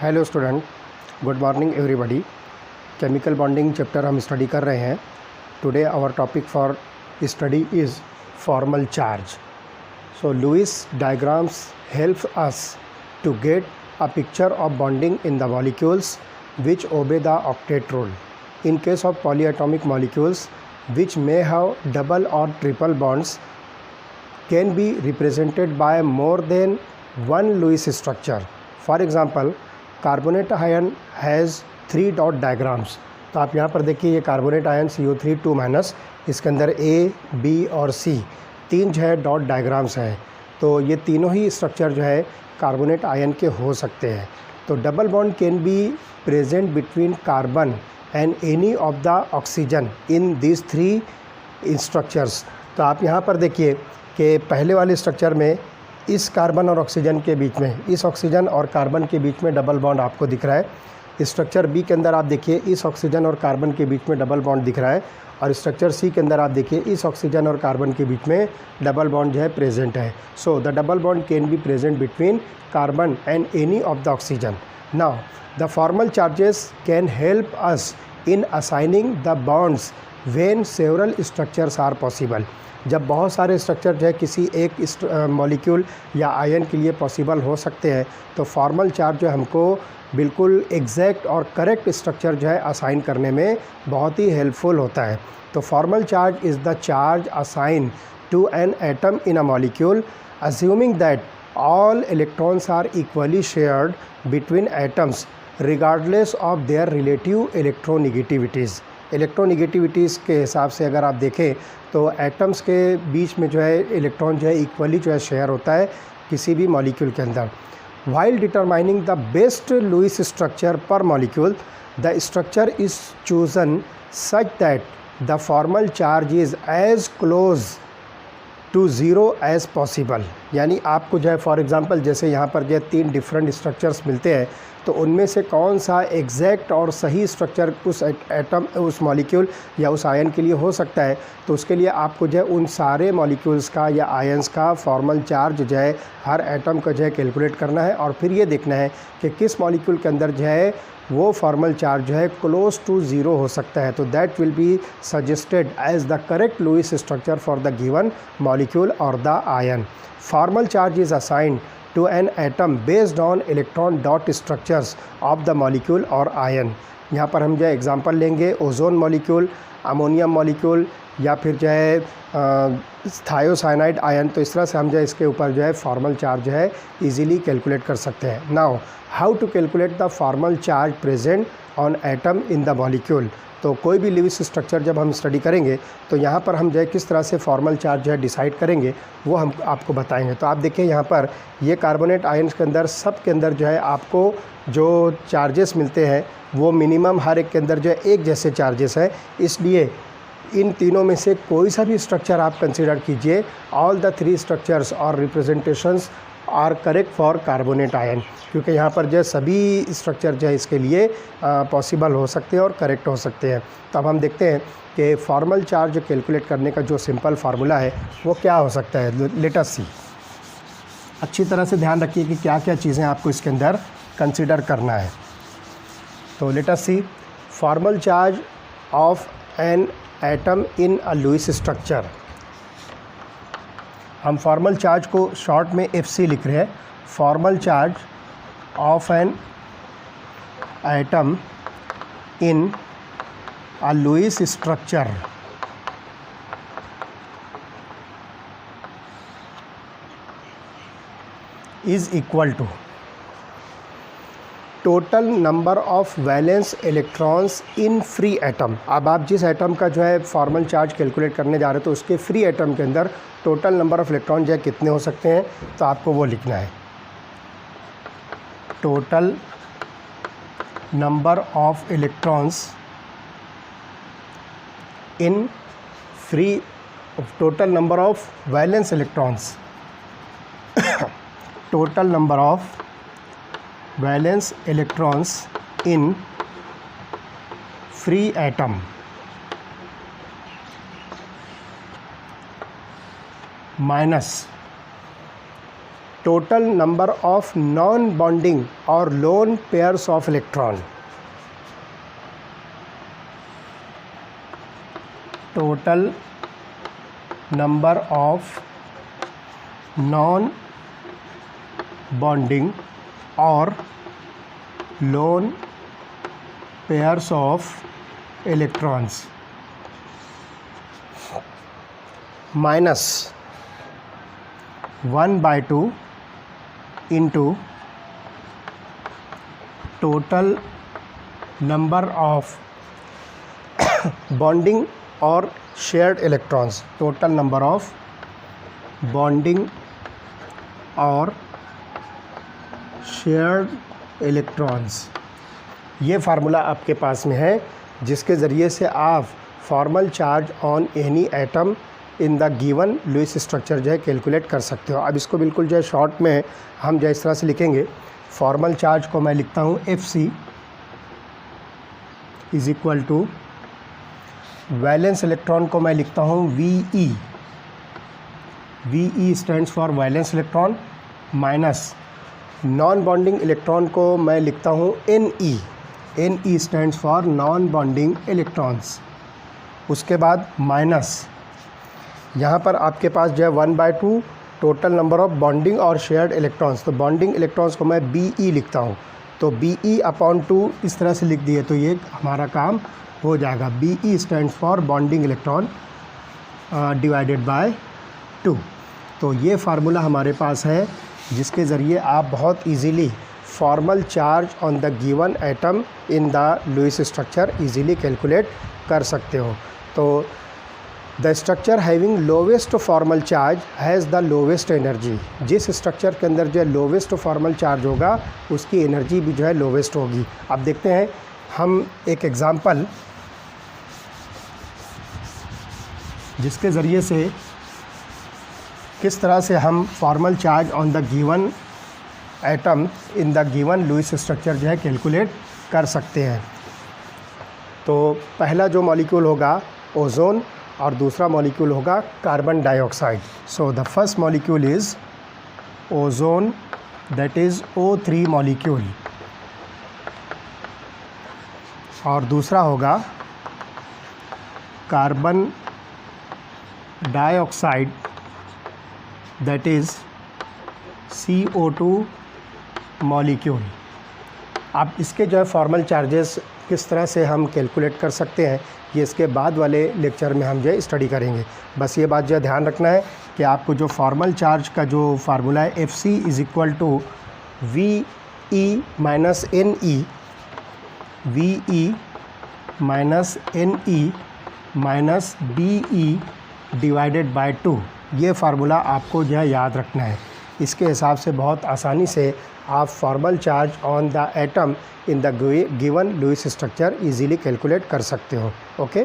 Hello student, good morning everybody. Chemical bonding chapter हम study कर रहे हैं। Today our topic for study is formal charge. So Lewis diagrams help us to get a picture of bonding in the molecules which obey the octet rule. In case of polyatomic molecules which may have double or triple bonds can be represented by more than one Lewis structure. For example, carbonate ion has 3 dot diagrams. तो आप यहाँ पर देखिए, ये carbonate ion CO3 2-, इसके अंदर A, B और C 3 जो है डॉट डायग्राम्स हैं। तो ये तीनों ही स्ट्रक्चर जो है कार्बोनेट आयन के हो सकते हैं। तो double bond can be present between carbon and any of the oxygen in this 3 structures. तो आप यहाँ पर देखिए कि पहले वाले स्ट्रक्चर में इस कार्बन और ऑक्सीजन के बीच में, इस ऑक्सीजन और कार्बन के बीच में डबल बॉन्ड आपको दिख रहा है। स्ट्रक्चर बी के अंदर आप देखिए, इस ऑक्सीजन और कार्बन के बीच में डबल बॉन्ड दिख रहा है। और स्ट्रक्चर सी के अंदर आप देखिए, इस ऑक्सीजन और कार्बन के बीच में डबल बॉन्ड जो है प्रेजेंट है। So the double bond can be present between carbon and any of the oxygen. Now the formal charges can help us in assigning the bonds when several structures are possible. जब बहुत सारे structure जो है किसी एक molecule या ion के लिए पॉसिबल हो सकते हैं, तो फॉर्मल चार्ज जो हमको बिल्कुल एग्जैक्ट और करेक्ट स्ट्रक्चर जो है असाइन करने में बहुत ही हेल्पफुल होता है। तो formal charge is the charge assign to an atom in a molecule assuming that all electrons are equally shared between atoms regardless of their relative electronegativities. इलेक्ट्रोनिगेटिविटीज़ के हिसाब से अगर आप देखें तो एटम्स के बीच में जो है इलेक्ट्रॉन जो है इक्वली जो है शेयर होता है किसी भी मॉलिक्यूल के अंदर। While determining the best Lewis structure per molecule, the structure is chosen such that the formal charge is as close to zero as possible. यानी आपको जो है फॉर एग्ज़ाम्पल जैसे यहाँ पर जो है 3 डिफरेंट स्ट्रक्चर्स मिलते हैं, तो उनमें से कौन सा एग्जैक्ट और सही स्ट्रक्चर उस एटम, उस मॉलिक्यूल या उस आयन के लिए हो सकता है, तो उसके लिए आपको जो है उन सारे मॉलिक्यूल्स का या आयन्स का फॉर्मल चार्ज जो है हर एटम का जो है कैलकुलेट करना है। और फिर ये देखना है कि किस मॉलिक्यूल के अंदर जो है वो फॉर्मल चार्ज जो है क्लोज टू ज़ीरो हो सकता है। तो that will be suggested as the correct Lewis structure for the given molecule और the ion. Formal charge is assigned to an atom based on electron dot structures of the molecule और ion. यहाँ पर हम जो है example लेंगे ozone molecule, ammonium molecule या फिर जो है थायोसाइनाइड आयन। तो इस तरह से हम जो है इसके ऊपर जो है फॉर्मल चार्ज जो है इजीली कैलकुलेट कर सकते हैं। Now how to calculate the formal charge present on atom in the molecule. तो कोई भी लिविस स्ट्रक्चर जब हम स्टडी करेंगे तो यहाँ पर हम जो है किस तरह से फॉर्मल चार्ज जो है डिसाइड करेंगे वो हम आपको बताएंगे। तो आप देखिए यहाँ पर ये कार्बोनेट आयन्स के अंदर, सब के अंदर जो है आपको जो चार्जेस मिलते हैं वो मिनिमम हर एक के अंदर जो है एक जैसे चार्जेस हैं। इसलिए इन तीनों में से कोई सा भी स्ट्रक्चर आप कंसिडर कीजिए, ऑल द 3 स्ट्रक्चर्स और representations are correct for carbonate ion, क्योंकि यहाँ पर जो है सभी स्ट्रक्चर जो है इसके लिए पॉसिबल हो सकते हैं और करेक्ट हो सकते हैं। तो अब हम देखते हैं कि फॉर्मल चार्ज कैलकुलेट करने का जो सिंपल फार्मूला है वो क्या हो सकता है। लेट अस सी। अच्छी तरह से ध्यान रखिए कि क्या क्या चीज़ें आपको इसके अंदर कंसिडर करना है। तो let us see formal charge of an atom in a Lewis structure. हम फॉर्मल चार्ज को शॉर्ट में FC लिख रहे हैं। Formal charge of an atom in a Lewis structure is equal to total number of valence electrons in free atom. अब आप जिस atom का जो है फॉर्मल चार्ज कैलकुलेट करने जा रहे हैं तो उसके फ्री एटम के अंदर टोटल नंबर ऑफ इलेक्ट्रॉन जो है कितने हो सकते हैं, तो आपको वो लिखना है। Total number of electrons in free, total number of valence electrons total number of valence electrons in free atom minus total number of non-bonding or lone pairs of electron. Total number of non-bonding or lone pairs of electrons minus 1/2 into total number of bonding or shared electrons. Total number of bonding or shared electrons. ये formula आपके पास में है जिसके ज़रिए से आप formal charge on any atom in the given Lewis structure जो है कैलकुलेट कर सकते हो. अब इसको बिल्कुल जो है शॉर्ट में हम जो इस तरह से लिखेंगे. फॉर्मल चार्ज को मैं लिखता हूँ Fc is equal to valence electron को मैं लिखता हूँ Ve. Ve stands for valence electron minus non bonding electron को मैं लिखता हूँ Ne. Ne stands for non bonding electrons. उसके बाद माइनस यहाँ पर आपके पास जो है 1/2 टोटल नंबर ऑफ बॉन्डिंग और शेयर्ड इलेक्ट्रॉन्स. तो बॉन्डिंग इलेक्ट्रॉन्स को मैं Be लिखता हूँ. तो Be/2 इस तरह से लिख दिए तो ये हमारा काम हो जाएगा. Be stands for bonding electron divided by 2. तो ये फार्मूला हमारे पास है जिसके ज़रिए आप बहुत easily formal charge on the given atom in the Lewis structure easily calculate कर सकते हो. तो the structure having lowest formal charge has the lowest energy. जिस स्ट्रक्चर के अंदर जो है लोवेस्ट फॉर्मल चार्ज होगा उसकी एनर्जी भी जो है लोवेस्ट होगी. अब देखते हैं हम एक एग्ज़ाम्पल जिसके ज़रिए से किस तरह से हम formal charge on the given atom in the given Lewis structure जो है कैलकुलेट कर सकते हैं. तो पहला जो मॉलिक्यूल होगा ओजोन और दूसरा मॉलिक्यूल होगा carbon dioxide. So the first molecule is ozone, that is O3 molecule, और दूसरा होगा carbon dioxide, that is CO2 molecule. अब इसके जो है फॉर्मल चार्जेस किस तरह से हम कैलकुलेट कर सकते हैं ये इसके बाद वाले लेक्चर में हम जो है स्टडी करेंगे. बस ये बात जो है ध्यान रखना है कि आपको जो फॉर्मल चार्ज का जो फार्मूला है Fc is equal to Ve minus Ne, Ve minus Ne minus Be divided by 2. ये फार्मूला आपको जो है याद रखना है. इसके हिसाब से बहुत आसानी से आप formal charge on the atom in the given Lewis structure easily calculate कर सकते हो. ओके.